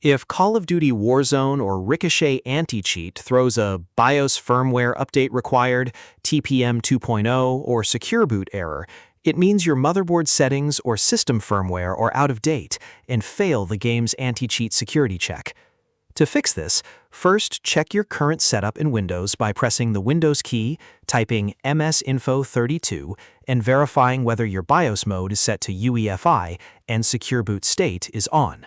If Call of Duty Warzone or Ricochet Anti-Cheat throws a BIOS Firmware Update Required, TPM 2.0, or Secure Boot error, it means your motherboard settings or system firmware are out of date and fail the game's anti-cheat security check. To fix this, first check your current setup in Windows by pressing the Windows key, typing msinfo32, and verifying whether your BIOS mode is set to UEFI and Secure Boot state is on.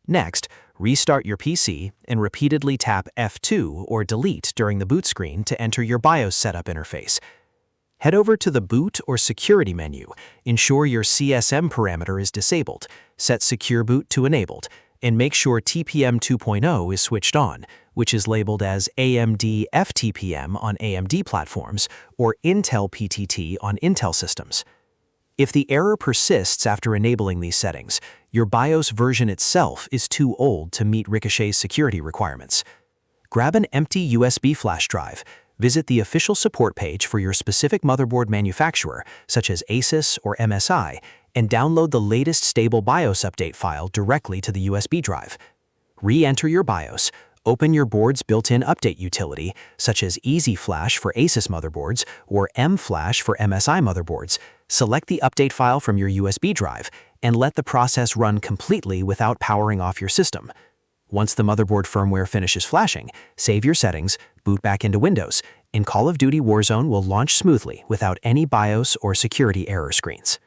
Next, restart your PC and repeatedly tap F2 or Delete during the boot screen to enter your BIOS setup interface. Head over to the Boot or Security menu, ensure your CSM parameter is disabled, set Secure Boot to Enabled, and make sure TPM 2.0 is switched on, which is labeled as AMD FTPM on AMD platforms or Intel PTT on Intel systems. If the error persists after enabling these settings, your BIOS version itself is too old to meet Ricochet's security requirements. Grab an empty USB flash drive, visit the official support page for your specific motherboard manufacturer, such as Asus or MSI, and download the latest stable BIOS update file directly to the USB drive. Re-enter your BIOS, open your board's built-in update utility, such as EasyFlash for Asus motherboards or mFlash for MSI motherboards, select the update file from your USB drive, and let the process run completely without powering off your system. Once the motherboard firmware finishes flashing, save your settings, boot back into Windows, and Call of Duty Warzone will launch smoothly without any BIOS or security error screens.